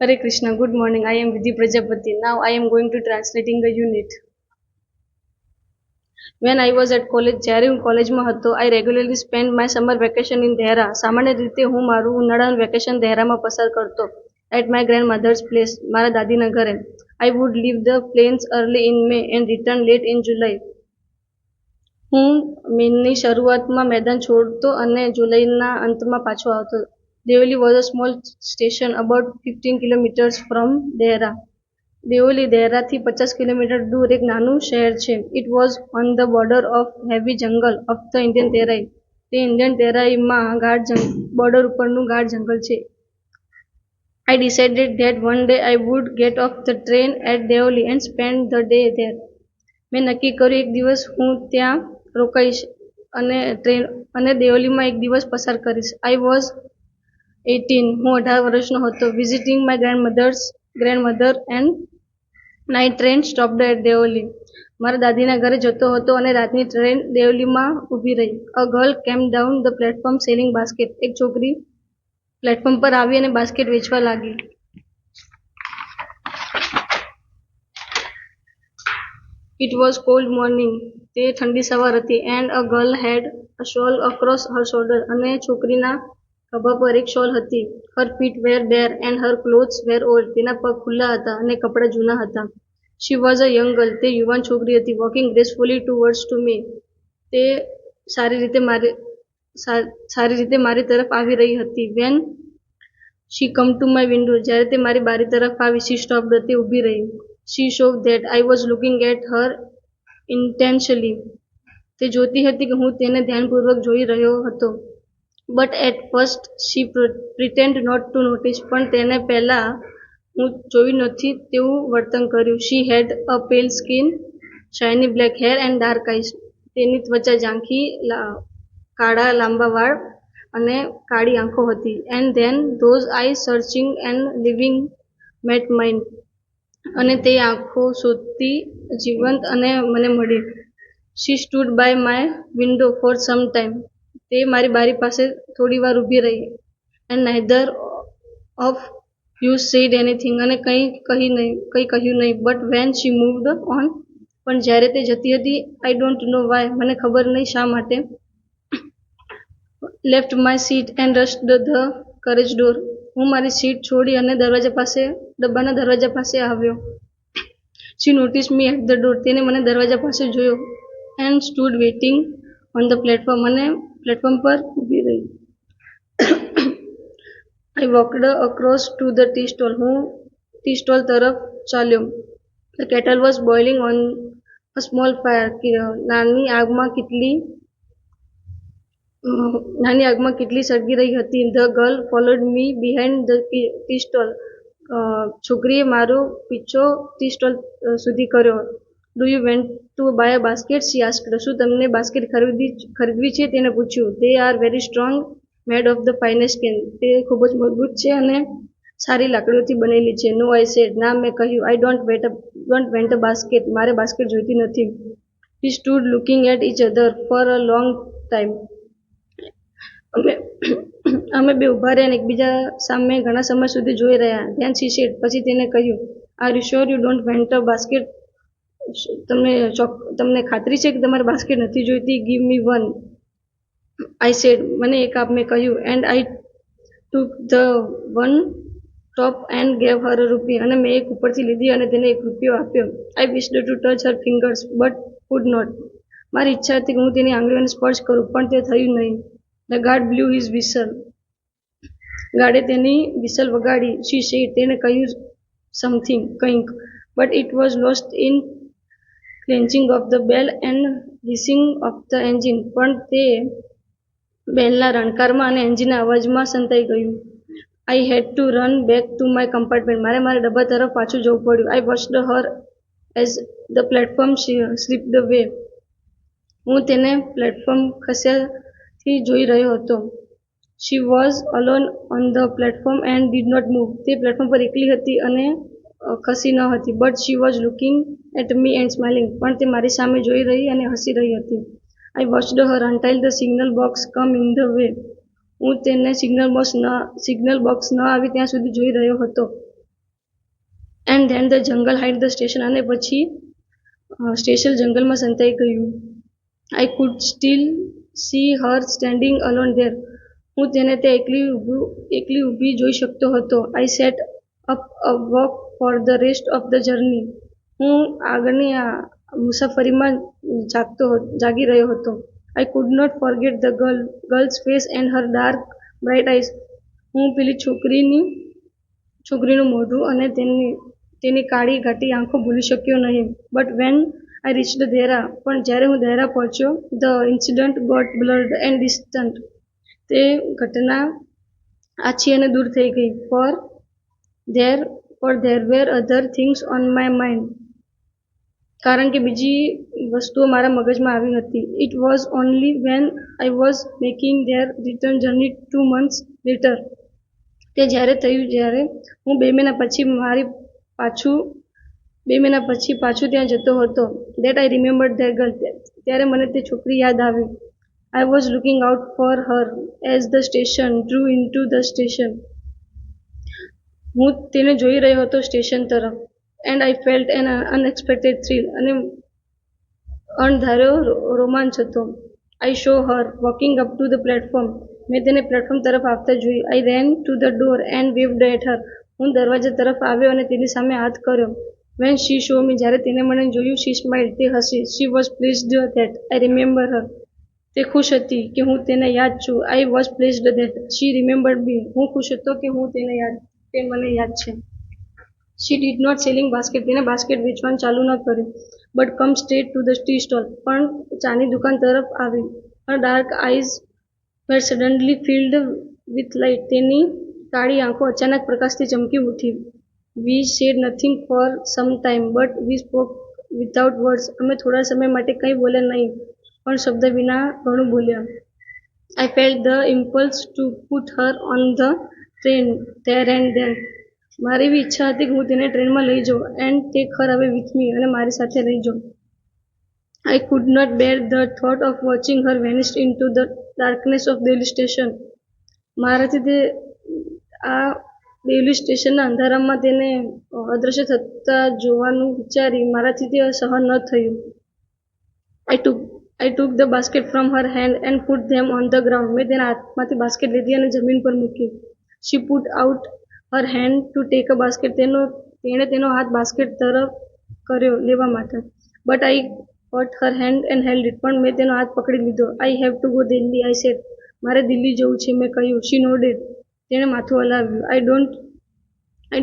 Hare Krishna, good morning. I am Vidhi Prajapati. Now I am going to translating a unit. When I was at college, જ્યારે હું કોલેજમાં હતો, I regularly spent my summer vacation in Dehra. સામાન્ય રીતે હું મારું ઉનાળાનું vacation દહેરામાં પસાર કરતો. At my grandmother's place, મારા દાદીના ઘરે. I would leave the plains early in May and return late in July. હું મેની શરૂઆતમાં મેદાન છોડતો અને જુલાઈના અંતમાં પાછો આવતો. Deoli was a small station about 15 kilometers from Dehra. Devli દહેરાથી 50 કિલોમીટર દૂર એક નાનું શહેર છે. It was on the border of heavy jungle of the Indian Terai. તે ઇન્ડિયન તેરાઈમાં બોર્ડર ઉપરનું ગાઢ જંગલ છે. I decided that one day I would get off the train at Deoli and spend the day there. મેં નક્કી કર્યું એક દિવસ હું ત્યાં રોકાઈશ અને દેવલીમાં એક દિવસ પસાર કરીશ. I was 18. હું 18 વર્ષનો હતો. Visiting my grandmother and night train stopped at Deoli. મારા દાદીના ઘરે જતો હતો અને રાતની ટ્રેન દેવલીમાં ઊભી રહી. A girl came down the platform selling basket. એક છોકરી પ્લેટફોર્મ પર આવી અને બાસ્કેટ વેચવા લાગી. It was cold morning. તે ઠંડી સવાર હતી. And a girl had a shawl across her shoulder. અને છોકરીના ખભા પર એક શોલ હતી. Her feet were bare and her clothes were old. તેના પગ ખુલ્લા હતા અને કપડાં જૂના હતા. She was a young girl. તે યુવાન છોકરી હતી. Walking gracefully towards to me. તે સારી રીતે મારી તરફ આવી રહી હતી. When she come to my window. જ્યારે તે મારી બારી તરફ આવી. She stopped. તે ઊભી રહી. She show that I was looking at her intently. તે જોતી હતી કે હું તેને ધ્યાનપૂર્વક જોઈ રહ્યો હતો. But at first she pretend not to notice. પણ તેને પહેલાં હું જોયું નથી તેવું વર્તન કર્યું. શી had a pale skin, shiny black hair and dark eyes. તેની ત્વચા ઝાંખી, કાળા લાંબા વાળ અને કાળી આંખો હતી. And then those eyes searching and living met mind. અને તે આંખો શોધતી જીવંત અને મને મળી. She stood by my window for some time. તે મારી બારી પાસે થોડી વાર ઊભી રહી. And neither of you said anything. અને કંઈ કહ્યું નહીં. But when she moved on. પણ જ્યારે તે જતી હતી, આઈ ડોન્ટ નો વાય. મને ખબર નહીં શા માટે. Left my seat and rushed the carriage door. હું મારી સીટ છોડી અને ડબ્બાના દરવાજા પાસે આવ્યો. She notice me at the door. તેને મને દરવાજા પાસે જોયો. And stood waiting on the platform. અને પ્લેટફોર્મ પર ઊભી રહી. I walked across to the tea stall. હું ટી સ્ટોલ તરફ ચાલ્યો. The kettle was boiling on a small fire. નાની આગમાં કેટલી સળગી રહી હતી. The girl followed me behind the tea stall. છોકરીએ મારો પીછો ટી સ્ટોલ સુધી કર્યો. Do you want to buy a basket? She asked. શું તમને બાસ્કેટ ખરીદવી છે? તેને પૂછ્યું. They are very strong, made of the finest skin. તે ખૂબ જ મજબૂત છે અને સારી લાકડીઓથી બનેલી છે. No I said. ના, મેં કહ્યું. I don't want a basket. મારે બાસ્કેટ જોઈતી નથી. We stood looking at each other for a long time. અમે બે ઊભા રહ્યા અને એકબીજા સામે ઘણા સમય સુધી જોઈ રહ્યા. Then she said. પછી તેને કહ્યું. Are you sure you don't want a basket? તમને ખાતરી છે કે તમારે બાસ્કેટ નથી જોઈતી? Give me one, I said. મને એક આપ. મેં કહ્યું. And I took the one top and gave her a rupee. અને મેં એક ઉપરથી લીધી અને તેને $1 આપ્યો. I wished to touch her fingers but could not. મારી ઈચ્છા હતી કે હું તેની આંગળીઓને સ્પર્શ કરું, પણ તે થયું નહીં. The guard blew his whistle. ગાર્ડે તેની વિસલ વગાડી. She said. તેણે કહ્યું સમથિંગ, કંઈક. But it was lost in clanging of the bell and hissing of the engine. પણ તે બેલના રણકારમાં અને એન્જિનના અવાજમાં સંતાઈ ગયું. I had to run back to my compartment. મારે મારા ડબ્બા તરફ પાછું જવું પડ્યું. I watched her as the platform slipped way. હું તેને પ્લેટફોર્મ ખસ્યાથી જોઈ રહ્યો હતો. She was alone on the platform and did not move. તે પ્લેટફોર્મ પર એકલી હતી અને ખસી ન હતી. But she was looking at me and smiling. પણ તે મારી સામે જોઈ રહી અને હસી રહી હતી. I watched her until the signal box come in the way. હું તેને સિગ્નલ બોક્સ ન આવી ત્યાં સુધી જોઈ રહ્યો હતો. And then the jungle hide the station, અને પછી સ્ટેશન જંગલમાં સંતાઈ ગયું. I could still see her standing alone there. હું તેને તે એકલી ઊભી જોઈ શકતો હતો. I sat up a walk for the rest of the journey. હું આગળની મુસાફરીમાં જાગી રહ્યો હતો. I could not forget the girl's face and her dark bright eyes. હું પેલી છોકરીનું મોઢું અને તેની કાળી ઘાટી આંખો ભૂલી શક્યો નહીં. But when I reached Dehra, પણ જ્યારે હું દેહરા પહોંચ્યો, the incident got blurred and distant. તે ઘટના આછી અને દૂર થઈ ગઈ. For there were other things on my mind. કારણ કે બીજી વસ્તુઓ મારા મગજમાં આવી હતી. It was only when I was making their return journey 2 months later. તે જ્યારે થયું જ્યારે હું 2 મહિના પછી પાછું ત્યાં જતો હતો. That I remembered that girl. ત્યારે મને તે છોકરી યાદ આવી. I was looking out for her as the station drew into the station. હું તેને જોઈ રહ્યો હતો સ્ટેશન તરફ. And I felt an unexpected thrill. અને અણધાર્યો રોમાંચ હતો. I saw her walking up to the platform. મેં તેને પ્લેટફોર્મ તરફ આવતા જોઈ. I ran to the door and waved at her. હું દરવાજા તરફ આવ્યો અને તેની સામે હાથ કર્યો. When she saw me. જ્યારે તેને મને જોયું, શી સ્માઇલ્ડ. તે હસી. She was pleased that I remember her. તે ખુશ હતી કે હું તેને યાદ છું. I was pleased that she remembered me. હું ખુશ હતો કે તે મને યાદ છે. She did not selling basket. તેને બાસ્કેટ વેચવાનું ચાલુ ન કર્યું. But come straight to the tea stall. પણ ચાની દુકાન તરફ આવી. Her dark eyes were suddenly filled with light. તેની કાળી આંખો અચાનક પ્રકાશથી ચમકી ઉઠી. We said nothing for some time but we spoke without words. અમે થોડા સમય માટે કંઈ બોલ્યા નહીં, પણ શબ્દ વિના ઘણું બોલ્યા. આઈ felt the impulse two put Har on the train there and then. મારી એવી ઈચ્છા હતી કે હું તેને ટ્રેનમાં લઈ જાઉં. એન્ડ ટેક હર અવે વિથ મી. અને મારી સાથે લઈ જાઉં. I could not bear the thought of watching her vanish into the darkness of Deoli station. મારાથી તે આ દેવલી સ્ટેશનના અંધારામાં તેને અદૃશ્ય થતા જોવાનું વિચારી મારાથી તે સહન ન થયું. I took the basket from her hand and put them on the ground. મેં તેના હાથમાંથી બાસ્કેટ લીધી અને જમીન પર મૂકી. She put out her hand to take a basket. તેણે તેનો હાથ બાસ્કેટ તરફ કર્યો લેવા માટે. But I caught her hand and held it. પણ મેં તેનો હાથ પકડી લીધો. I have to go Delhi I said. મારે દિલ્હી જવું છે, મેં કહ્યું. શી નોડેડ. તેણે માથું હલાવ્યું. I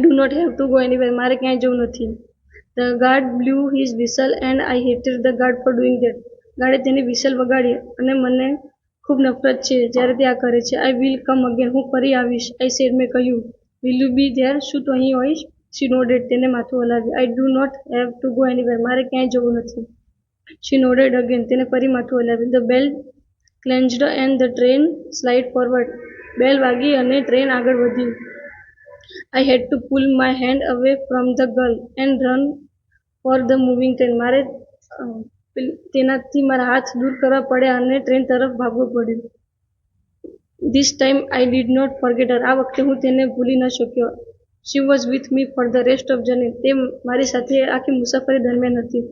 do not have to go anywhere. મારે ક્યાંય જવું નથી. The guard blew his whistle and I hated the guard for doing that. ગાર્ડે તેની વિસલ વગાડી અને મને ખૂબ નફરત છે જ્યારે તે આ કરે છે. I will come again. હું ફરી આવીશ. I said. મેં કહ્યું. Will you be there. શું તું અહીં હોઈશ? She nodded. તેને માથું હલાવ્યું. I do not have to go anywhere. મારે ક્યાંય જવું નથી. She nodded again. તેને ફરી માથું હલાવ્યું. The bell clanged and the train slide forward. Bell વાગી અને ટ્રેન આગળ વધી. I had to pull my hand away from the girl and run for the moving train. મારે તેનાથી મારા હાથ દૂર કરવા પડ્યા અને ટ્રેન તરફ ભાગવું પડ્યું. This time I did not forget her. આ વખતે હું તેને ભૂલી ન શક્યો. She was with me for the rest of journey. તે મારી સાથે આખી મુસાફરી દરમિયાન હતી.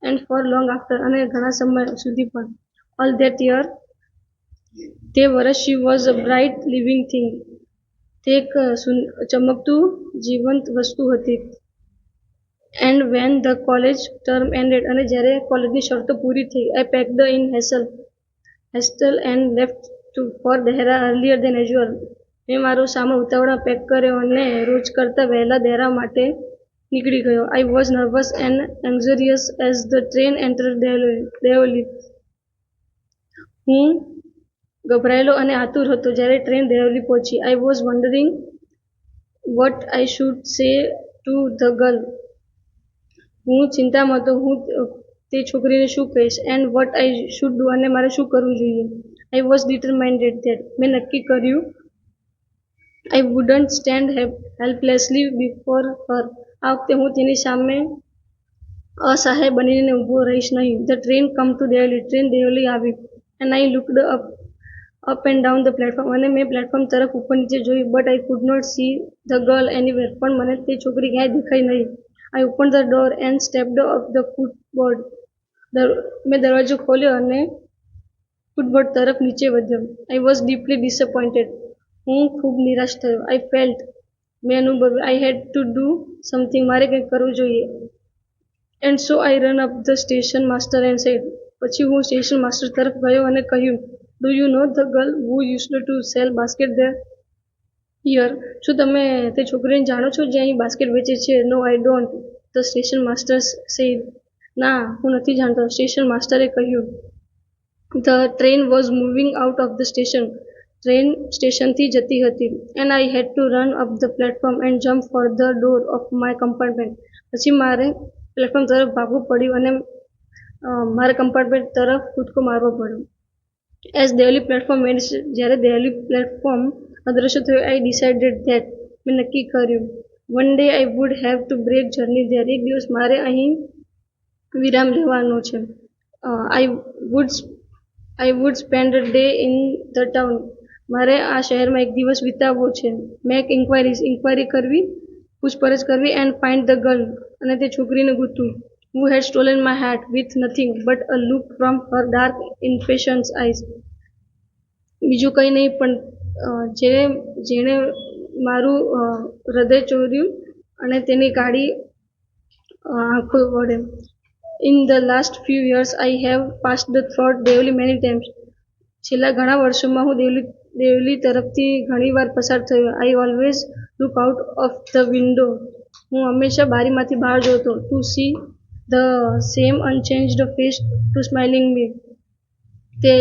And for long after. અને ઘણા સમય સુધી પણ. All that year. તે વર્ષ. She was a bright living thing. તે એક ચમકતું જીવંત વસ્તુ હતી. And when the college term ended. અને જ્યારે કોલેજની શરતો પૂરી થઈ. I packed in haste and left for Dehra earlier than usual. મેં મારો સામાન ઉતાવળમાં પેક કર્યો અને રોજ કરતાં વહેલા દેહરા માટે નીકળી ગયો. I was nervous and anxious as the train entered Deoli. હું ગભરાયેલો અને આતુર હતો જ્યારે ટ્રેન દેવલી પહોંચી. I was wondering what I should say to the girl. હું ચિંતામાં હતો. હું તે છોકરીને શું કહીશ. And what I should do. અને મારે શું કરવું જોઈએ. I was determined that. મેં નક્કી કર્યું. I wouldn't stand helplessly before her. આ વખતે હું તેની સામે અસહાય બનીને ઊભો રહીશ નહીં. The train come to Deoli. ટ્રેન દેવલી આવી. And I looked up. Up and down the platform, અને મેં પ્લેટફોર્મ તરફ ઉપર નીચે જોયું, but I could not see the girl anywhere, પણ મને તે છોકરી ક્યાંય દેખાઈ નહીં. I open the door and stepped off the footboard. મેં દરવાજો ખોલ્યો અને ફૂટબોર્ડ તરફ નીચે વધ્યો. I was deeply disappointed. હું ખૂબ નિરાશ થયો. આઈ ફેલ્ટ, મેં અનુભવ્યું, આઈ હેડ ટુ ડુ સમથિંગ, મારે કંઈક કરવું જોઈએ. And so I run up the station master and said, પછી હું સ્ટેશન માસ્ટર તરફ ગયો અને કહ્યું, do you know the girl who used to sell basket there here? શું તમે તે છોકરીને જાણો છો જે અહીં બાસ્કેટ વેચે છે? No I don't, the station master said. ના, હું નથી જાણતો, સ્ટેશન માસ્ટરે કહ્યું. The train was moving out of the station, train સ્ટેશનથી જતી હતી. And I had to run up the platform and jump for the door of my compartment. પછી મારે પ્લેટફોર્મ તરફ ભાગવું પડ્યું અને મારા કમ્પાર્ટમેન્ટ તરફ કૂદકો મારવો પડ્યો. એઝ દેવલી પ્લેટફોર્મ એન્ડ, જ્યારે દેવલી પ્લેટફોર્મ અદૃશ્ય થયું, આઈ ડિસાઇડેડ ધેટ, મેં નક્કી કર્યું, one day I would have to break journey there, એક દિવસ મારે અહીં વિરામ લેવાનો છે. I would spend a day in the town, મારે આ શહેરમાં એક દિવસ વિતાવવો છે. મેક ઇન્ક્વાયરી કરવી, પૂછપરછ કરવી, એન્ડ ફાઇન્ડ ધ ગર્લ, અને તે છોકરીને ગોતવું, who had stolen my hat with nothing but a look from her dark impatient eyes. બીજું કંઈ નહીં, પણ જેણે મારું હૃદય ચોર્યું અને તેની કાળી આંખો વડે. In the last few years I have passed through Deoli many times, છેલ્લા ઘણા વર્ષોમાં હું દેવલી તરફથી ઘણીવાર પસાર થયો. I always look out of the window, હું હંમેશા બારીમાંથી બહાર જોતો, to see the same unchanged face to smiling me, તે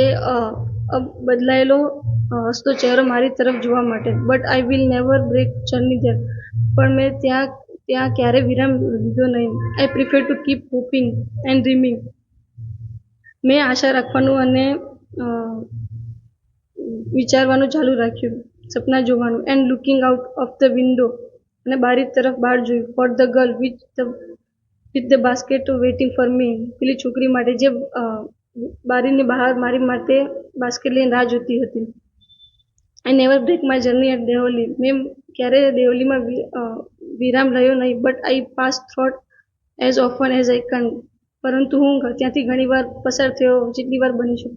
બદલાયેલો હસતો ચહેરો મારી તરફ જોવા માટે. But I will never break journey there, પણ મેં ત્યાં ક્યારેય વિરામ લીધો નહીં. I prefer to keep hoping and dreaming, મેં આશા રાખવાનું અને વિચારવાનું ચાલુ રાખ્યું, સપના જોવાનું. And looking out of the window, અને બારી તરફ બહાર જોયું. For the girl with the basket waiting for me, પેલી છોકરી માટે જે બારીની બહાર મારી માટે બાસ્કેટ લઈને રાહ જોતી હતી. I never break my journey at Deoli, મેં ક્યારેય દેવલીમાં વિરામ રહ્યો નહીં. But I pass through as often as I can, પરંતુ હું ત્યાંથી ઘણી વાર પસાર થયો, જેટલી વાર બની શકું.